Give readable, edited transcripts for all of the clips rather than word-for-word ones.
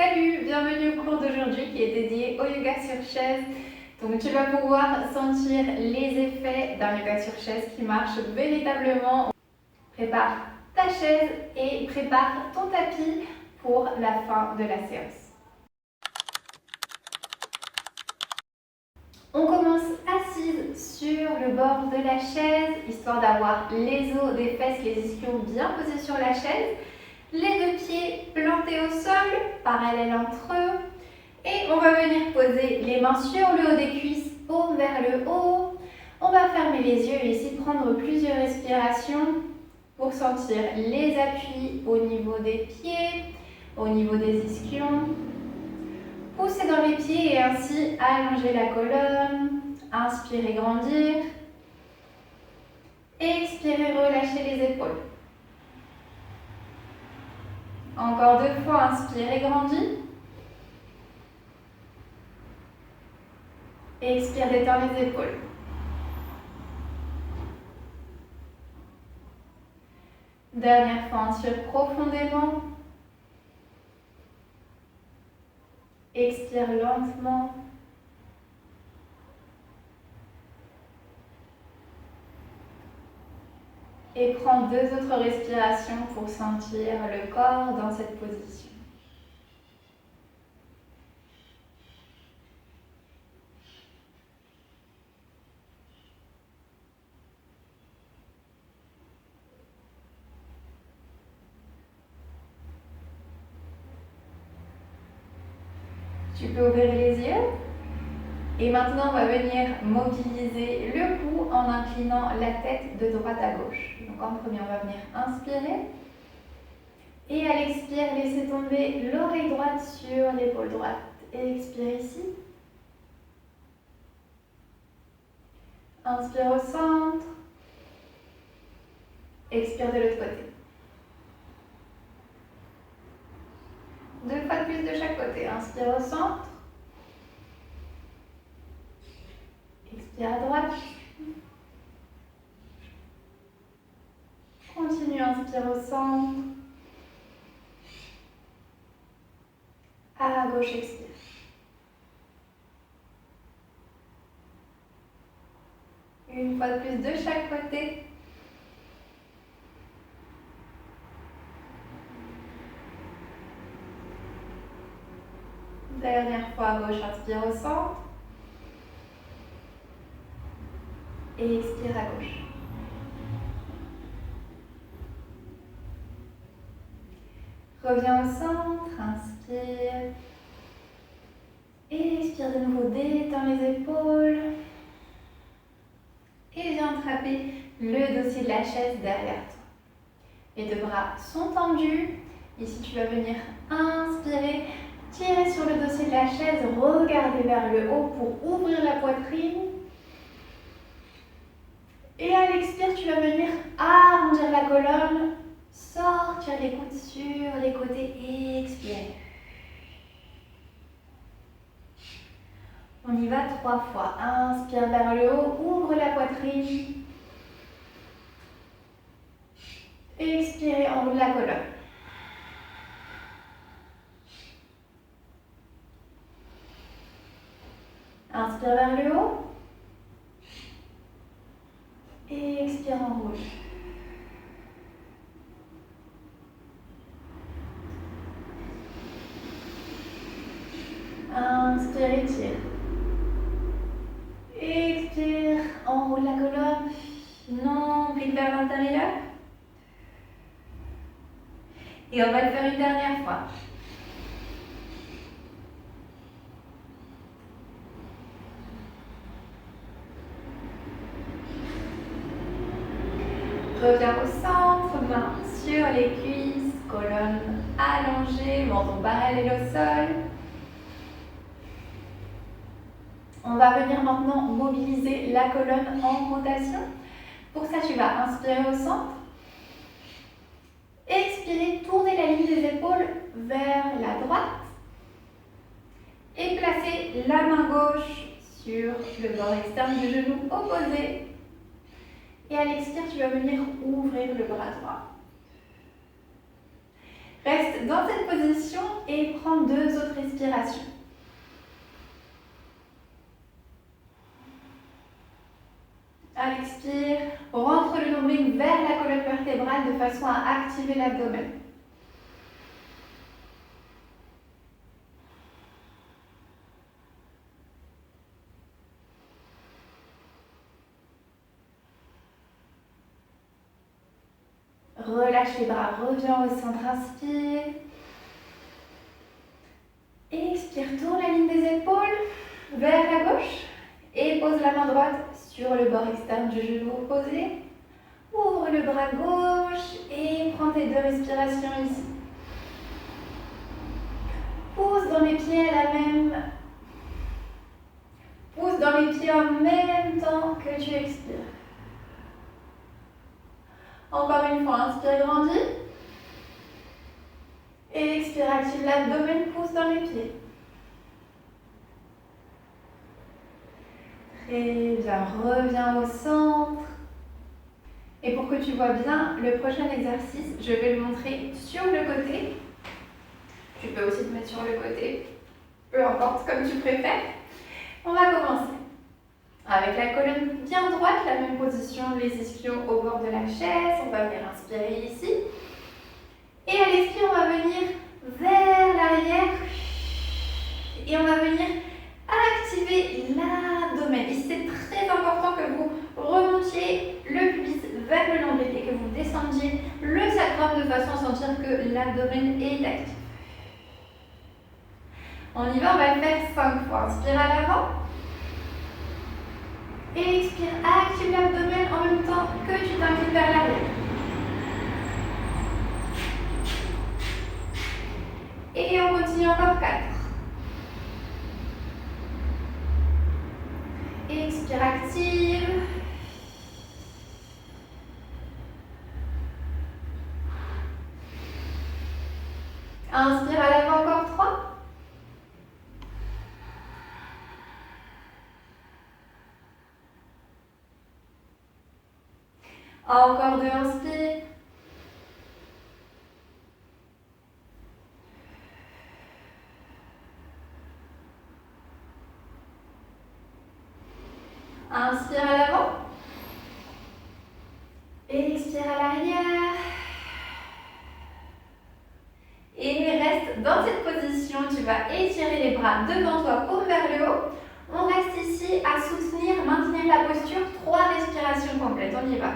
Salut, bienvenue au cours d'aujourd'hui qui est dédié au yoga sur chaise. Donc tu vas pouvoir sentir les effets d'un yoga sur chaise qui marche véritablement. Prépare ta chaise et prépare ton tapis pour la fin de la séance. On commence assise sur le bord de la chaise, histoire d'avoir les os des fesses, les ischions bien posés sur la chaise. Les deux pieds plantés au sol, parallèles entre eux. Et on va venir poser les mains sur le haut des cuisses, paume vers le haut. On va fermer les yeux et essayer de prendre plusieurs respirations pour sentir les appuis au niveau des pieds, au niveau des ischions. Pousser dans les pieds et ainsi allonger la colonne. Inspirez, grandir. Expirez, relâcher les épaules. Encore 2 fois, inspirez, grandis. Expire, détends les épaules. Dernière fois, inspire profondément. Expire lentement. Et prends 2 autres respirations pour sentir le corps dans cette position. Tu peux ouvrir les yeux. Et maintenant, on va venir mobiliser le cou en inclinant la tête de droite à gauche. Donc en premier, on va venir inspirer. Et à l'expire, laissez tomber l'oreille droite sur l'épaule droite. Expire ici. Inspire au centre. Expire de l'autre côté. 2 fois de plus de chaque côté. Inspire au centre. Expire à droite. Continue, inspire au centre. À gauche, expire. Une fois de plus de chaque côté. Dernière fois à gauche, inspire au centre. Et expire à gauche. Reviens au centre, inspire. Et expire de nouveau, détends les épaules. Et viens attraper le dossier de la chaise derrière toi. Les 2 bras sont tendus. Ici, tu vas venir inspirer, tirer sur le dossier de la chaise, regarder vers le haut pour ouvrir la poitrine. Et à l'expire, tu vas venir arrondir la colonne, sortir les coudes sur les côtés et expirer. On y va 3 fois. Inspire vers le haut, ouvre la poitrine. Expirez en haut de la colonne. Inspire vers le haut. Et expire en rouge. Inspire, étire. Expire, enroule la colonne. Nombril vers l'intérieur. Et on va le faire une dernière fois. Reviens au centre, main sur les cuisses, colonne allongée, menton parallèle au sol. On va venir maintenant mobiliser la colonne en rotation. Pour ça, tu vas inspirer au centre. Expirer, tourner la ligne des épaules vers la droite. Et placer la main gauche sur le bord externe du genou opposé. Et à l'expire, tu vas venir ouvrir le bras droit. Reste dans cette position et prends 2 autres respirations. À l'expire, rentre le nombril vers la colonne vertébrale de façon à activer l'abdomen. Relâche les bras, reviens au centre, inspire. Expire, tourne la ligne des épaules vers la gauche et pose la main droite sur le bord externe du genou opposé. Ouvre le bras gauche et prends tes 2 respirations ici. Pousse dans les pieds Pousse dans les pieds en même temps que tu expires. Encore une fois, inspire, grandis. Et expire, active l'abdomen, pousse dans les pieds. Très bien, reviens au centre. Et pour que tu vois bien le prochain exercice, je vais le montrer sur le côté. Tu peux aussi te mettre sur le côté, peu importe, comme tu préfères. On va commencer. Avec la colonne bien droite, la même position, les ischions au bord de la chaise. On va venir inspirer ici. Et à l'expire, on va venir vers l'arrière. Et on va venir activer l'abdomen. Ici, c'est très important que vous remontiez le pubis vers le nombril et que vous descendiez le sacrum de façon à sentir que l'abdomen est actif. On y va, on va le faire 5 fois. Inspire à l'avant. Et expire, active l'abdomen en même temps que tu t'inclines vers l'arrière. Et on continue encore 4. Expire, active. Inspire à l'avant, encore 3. Encore 2, inspire. Inspire à l'avant. Expire à l'arrière. Et reste dans cette position. Tu vas étirer les bras devant toi pour vers le haut. On reste ici à soutenir, maintenir la posture. 3 respirations complètes. On y va.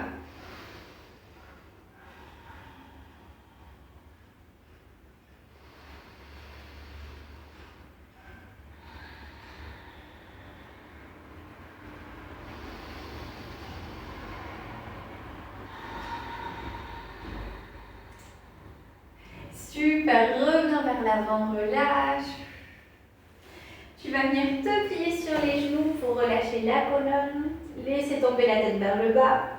Super, reviens vers l'avant, relâche. Tu vas venir te plier sur les genoux pour relâcher la colonne. Laissez tomber la tête vers le bas.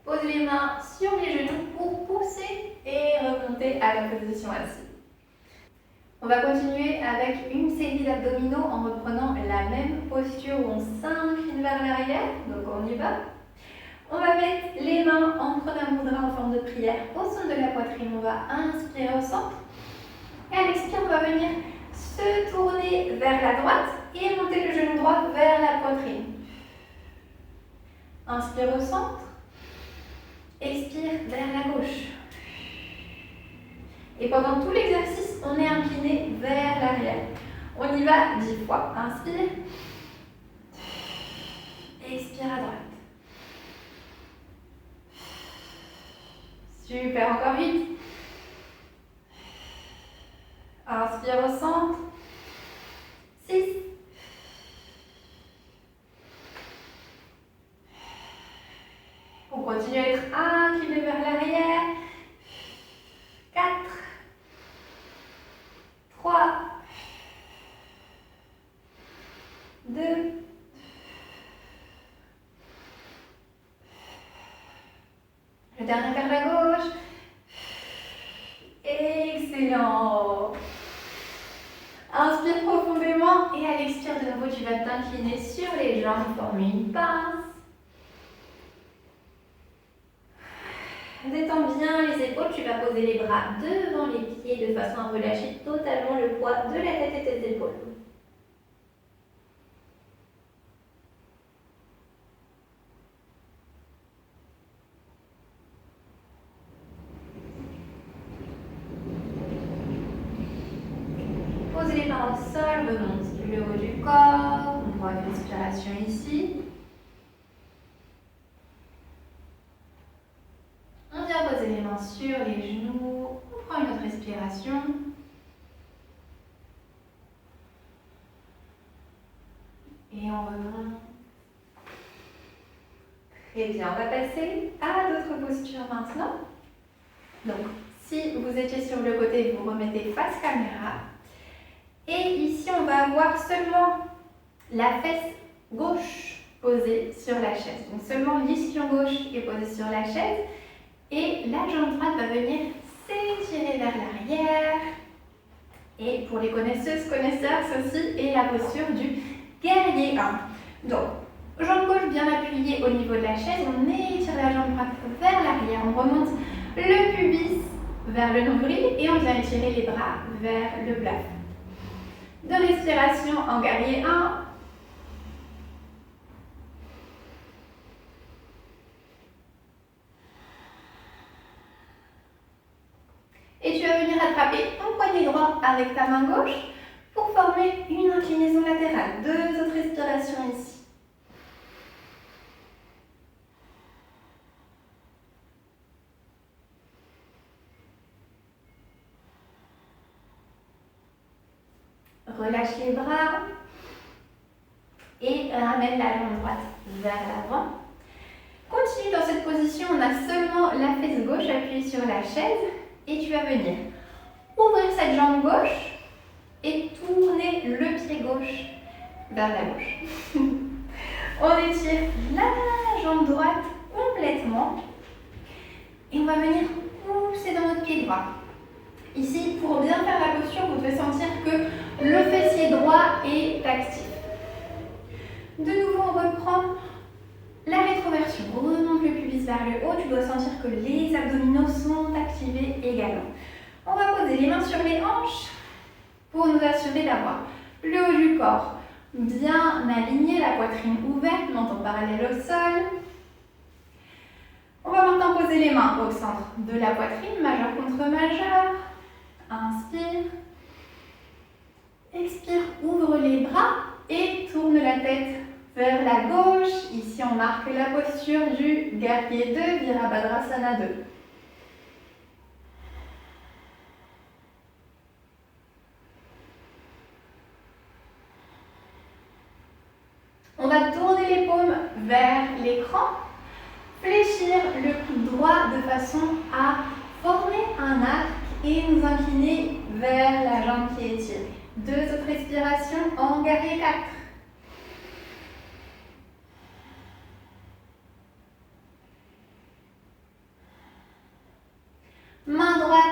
Pose les mains sur les genoux pour pousser et remonter à la position assise. On va continuer avec une série d'abdominaux en reprenant la même posture où on s'incline vers l'arrière. Donc on y va. On va mettre les mains en prenant mudra en forme de prière au centre de la poitrine. On va inspirer au centre. Et à l'expire, on va venir se tourner vers la droite et monter le genou droit vers la poitrine. Inspire au centre. Expire vers la gauche. Et pendant tout l'exercice, on est incliné vers l'arrière. On y va 10 fois. Inspire. Expire à droite. Super, encore 8. Inspire au centre. 6. On continue à être incliné vers l'arrière. 4. 3. 2. Le dernier vers la gauche. Excellent. et à l'expire de nouveau, tu vas t'incliner sur les jambes, former une pince. Détends bien les épaules, tu vas poser les bras devant les pieds de façon à relâcher totalement le poids de la tête et tes épaules. Pose les mains au sol, remonte le haut du corps, on prend une respiration ici. On vient poser les mains sur les genoux, on prend une autre respiration. Et on remonte. Très bien, on va passer à d'autres postures maintenant. Donc, si vous étiez sur le côté, vous remettez face caméra. Et ici, on va avoir seulement la fesse gauche posée sur la chaise. Donc, seulement l'ischion gauche est posé sur la chaise. Et la jambe droite va venir s'étirer vers l'arrière. Et pour les connaisseuses, connaisseurs, ceci est la posture du guerrier 1. Donc, jambe gauche bien appuyée au niveau de la chaise. On étire la jambe droite vers l'arrière. On remonte le pubis vers le nombril et on vient étirer les bras vers le plafond. De respiration en guerrier 1. Et tu vas venir attraper ton poignet droit avec ta main gauche pour former une inclinaison latérale. Deux autres respirations ici. Relâche les bras et ramène la jambe droite vers l'avant. Continue dans cette position, on a seulement la fesse gauche appuyée sur la chaise et tu vas venir ouvrir cette jambe gauche et tourner le pied gauche vers la gauche. On étire la jambe droite complètement et on va venir pousser dans notre pied droit. Ici, pour bien faire la posture, vous devez sentir que le fessier droit est actif. De nouveau, on reprend la rétroversion. On remonte le pubis vers le haut. Tu dois sentir que les abdominaux sont activés également. On va poser les mains sur les hanches pour nous assurer d'avoir le haut du corps bien aligné, la poitrine ouverte, menton parallèle au sol. On va maintenant poser les mains au centre de la poitrine, majeur contre majeur. Inspire. Expire, ouvre les bras et tourne la tête vers la gauche. Ici, on marque la posture du guerrier 2, Virabhadrasana 2. On va tourner les paumes vers l'écran, fléchir le coude droit de façon à former un arc et nous incliner vers la jambe qui est étirée. Deux autres respirations en guerrier 4. Main droite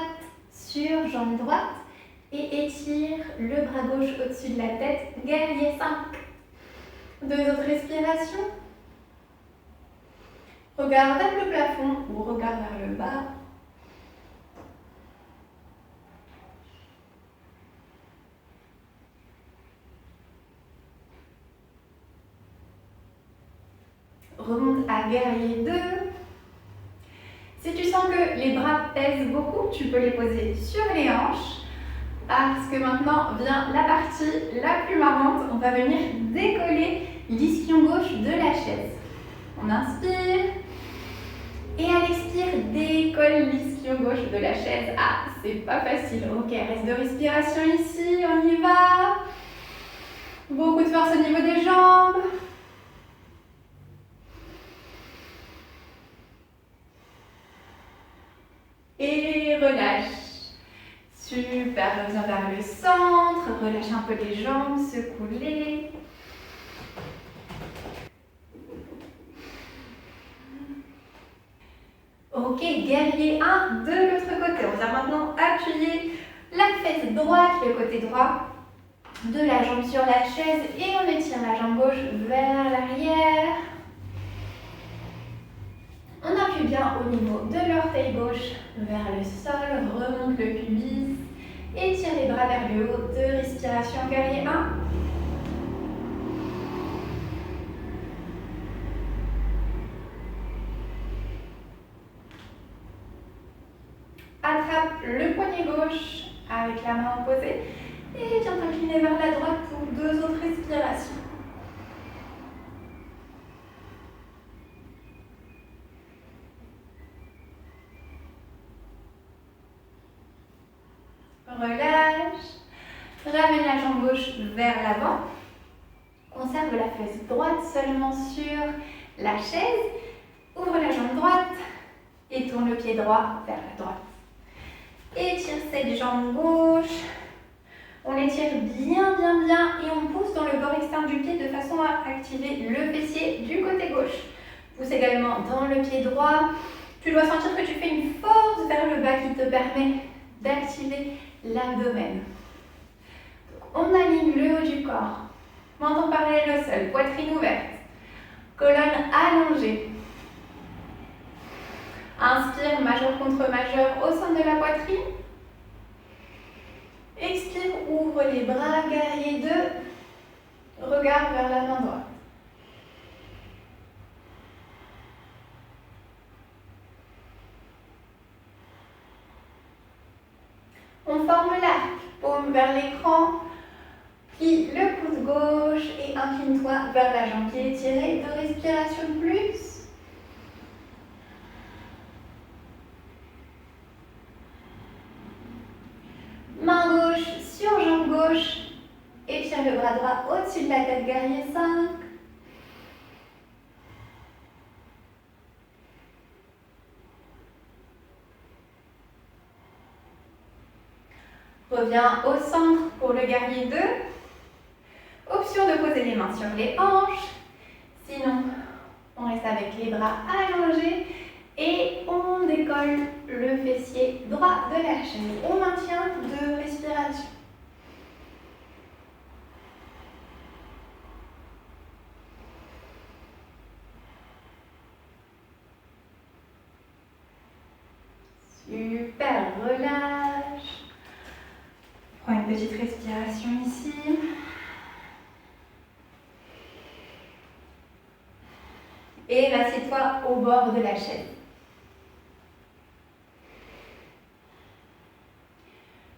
sur jambe droite et étire le bras gauche au-dessus de la tête, guerrier 5. Deux autres respirations. Regard vers le plafond ou regard vers le bas. Remonte à guerrier 2. Si tu sens que les bras pèsent beaucoup, tu peux les poser sur les hanches. Parce que maintenant vient la partie la plus marrante. On va venir décoller l'ischion gauche de la chaise. On inspire. Et à l'expire, décolle l'ischion gauche de la chaise. Ah, c'est pas facile. Ok, reste de respiration ici. On y va. Beaucoup de force au niveau des jambes. Et relâche. Super, reviens vers le centre, relâche un peu les jambes, secoue-les. Ok, guerrier 1 de l'autre côté. On va maintenant appuyer la fesse droite, le côté droit, de la jambe sur la chaise et on étire la jambe gauche vers l'arrière. On appuie bien au niveau de l'orteil gauche vers le sol, remonte le pubis, étire les bras vers le haut, 2 respirations, guerrier 1. Attrape le poignet gauche avec la main opposée et viens t'incliner vers la droite pour 2 autres respirations. Relâche, ramène la jambe gauche vers l'avant, conserve la fesse droite seulement sur la chaise, ouvre la jambe droite et tourne le pied droit vers la droite. Étire cette jambe gauche, on l'étire bien et on pousse dans le bord externe du pied de façon à activer le fessier du côté gauche. Pousse également dans le pied droit, tu dois sentir que tu fais une force vers le bas qui te permet d'activer l'abdomen. On aligne le haut du corps, menton parallèle au sol, poitrine ouverte, colonne allongée. Inspire, majeur contre majeur au centre de la poitrine. Expire, ouvre les bras, guerrier 2, regard vers la main droite. On forme l'arc, paume vers l'écran, plie le pouce gauche et incline-toi vers la jambe qui est étirée, 2 respirations de plus. Main gauche sur jambe gauche, étire le bras droit au-dessus de la tête, guerrier 5. Reviens au centre pour le guerrier 2. Option de poser les mains sur les hanches. Sinon, on reste avec les bras allongés et on décolle le fessier droit de la chaise. On maintient 2 respirations. Super, relâche. Prends une petite respiration ici. Et assieds-toi au bord de la chaise.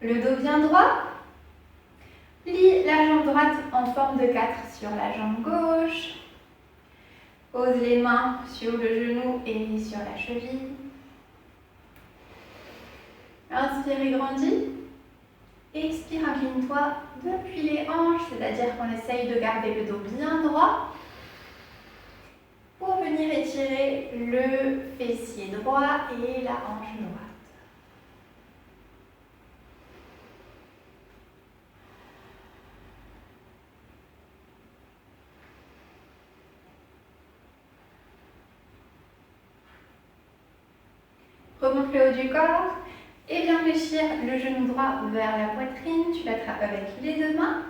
Le dos bien droit. Plie la jambe droite en forme de 4 sur la jambe gauche. Pose les mains sur le genou et sur la cheville. Inspire et grandis. Expire, incline-toi depuis les hanches, c'est-à-dire qu'on essaye de garder le dos bien droit pour venir étirer le fessier droit et la hanche droite. Remonte le haut du corps et viens fléchir le genou droit vers la poitrine. Tu l'attrapes avec les 2 mains.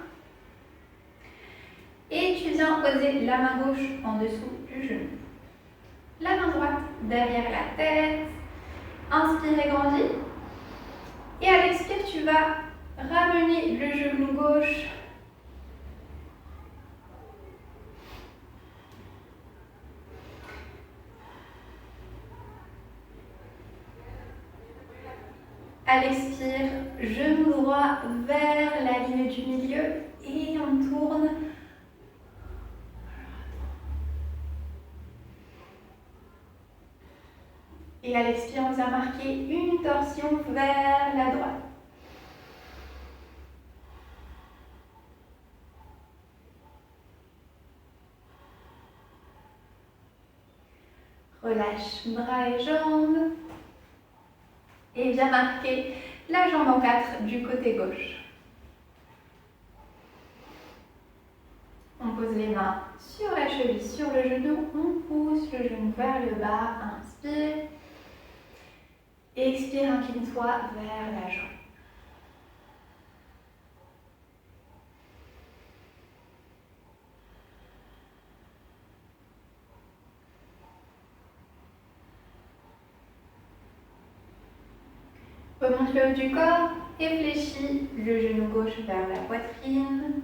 Et tu viens poser la main gauche en dessous du genou. La main droite derrière la tête. Inspire et grandis. Et à l'expire, tu vas ramener le genou gauche à l'expire, genou droit vers la ligne du milieu et on tourne. Et à l'expire, on vient marquer une torsion vers la droite. Relâche bras et jambes. Et viens marquer la jambe en 4 du côté gauche. On pose les mains sur la cheville, sur le genou. On pousse le genou vers le bas. Inspire. Expire, incline-toi vers la jambe. Remonte le haut du corps et fléchis le genou gauche vers la poitrine.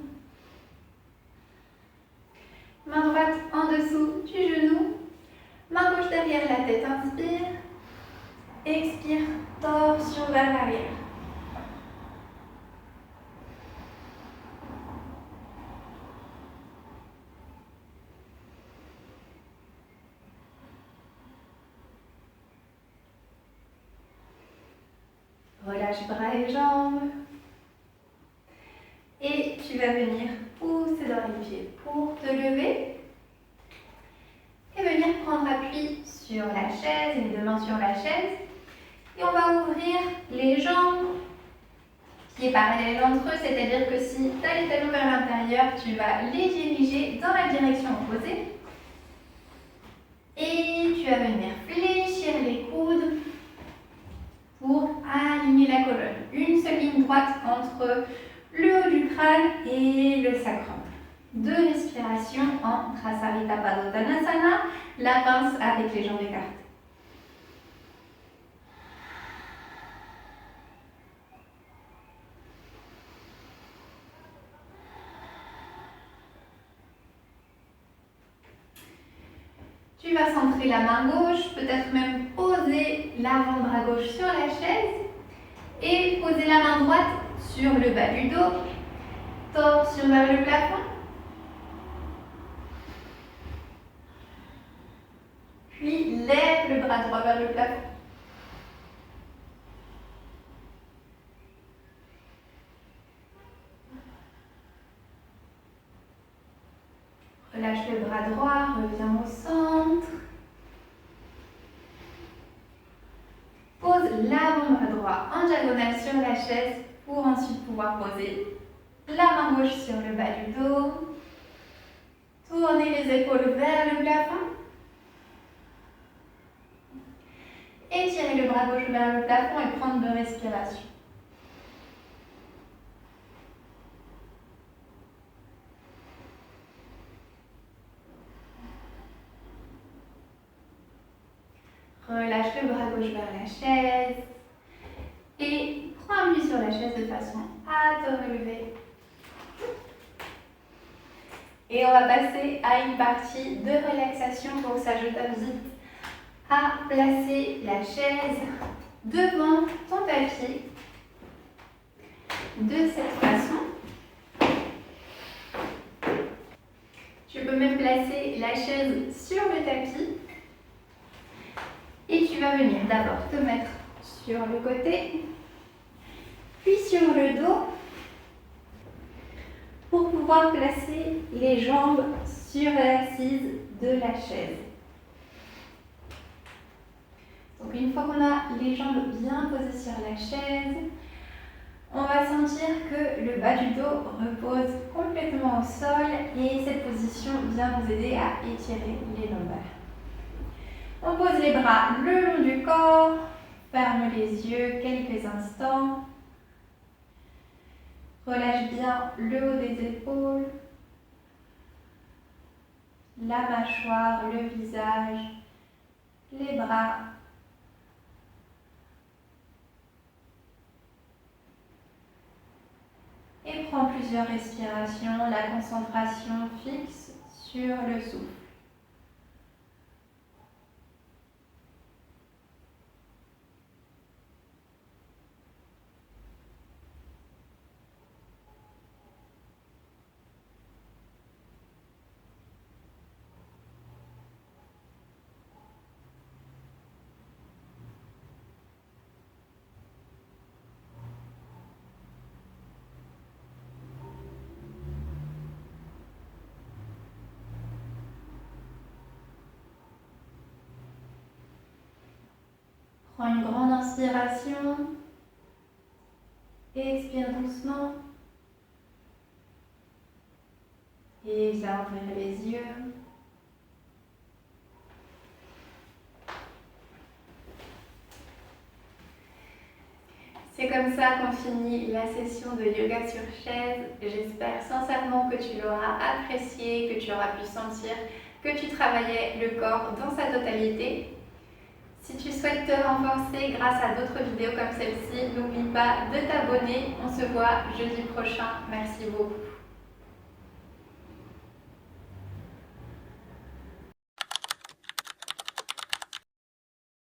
Main droite en dessous du genou. Main gauche derrière la tête, inspire. Expire, torsion vers l'arrière. Relâche bras et jambes. Et tu vas venir pousser dans les pieds pour te lever. Et venir prendre appui sur la chaise, les deux mains sur la chaise. Et on va ouvrir les jambes, pieds parallèles entre eux, c'est-à-dire que si tu as les talons vers l'intérieur, tu vas les diriger dans la direction opposée. Et tu vas venir fléchir les coudes pour aligner la colonne. Une seule ligne droite entre le haut du crâne et le sacrum. Deux respirations en Trasarita Padottanasana, la pince avec les jambes écartées. Tu vas centrer la main gauche, peut-être même poser l'avant-bras gauche sur la chaise et poser la main droite sur le bas du dos, torsion vers le plafond. Puis lève le bras droit vers le plafond. Relâche le bras droit, reviens au centre. Pose l'avant-bras droit en diagonale sur la chaise pour ensuite pouvoir poser la main gauche sur le bas du dos. Tournez les épaules vers le plafond. Étirez le bras gauche vers le plafond et prendre deux respirations. Relâche le bras gauche vers la chaise et prends appui sur la chaise de façon à te relever. Et on va passer à une partie de relaxation. Pour ça, je t'invite à placer la chaise devant ton tapis de cette façon. Tu peux même placer la chaise sur le tapis. Et tu vas venir d'abord te mettre sur le côté, puis sur le dos, pour pouvoir placer les jambes sur l'assise de la chaise. Donc une fois qu'on a les jambes bien posées sur la chaise, on va sentir que le bas du dos repose complètement au sol et cette position vient nous aider à étirer les lombaires. On pose les bras le long du corps, ferme les yeux quelques instants. Relâche bien le haut des épaules, la mâchoire, le visage, les bras. Et prends plusieurs respirations, la concentration fixe sur le souffle. Prends une grande inspiration et expire doucement. Et viens ouvrir les yeux. C'est comme ça qu'on finit la session de yoga sur chaise. J'espère sincèrement que tu l'auras apprécié, que tu auras pu sentir que tu travaillais le corps dans sa totalité. Si tu souhaites te renforcer grâce à d'autres vidéos comme celle-ci, n'oublie pas de t'abonner. On se voit jeudi prochain. Merci beaucoup.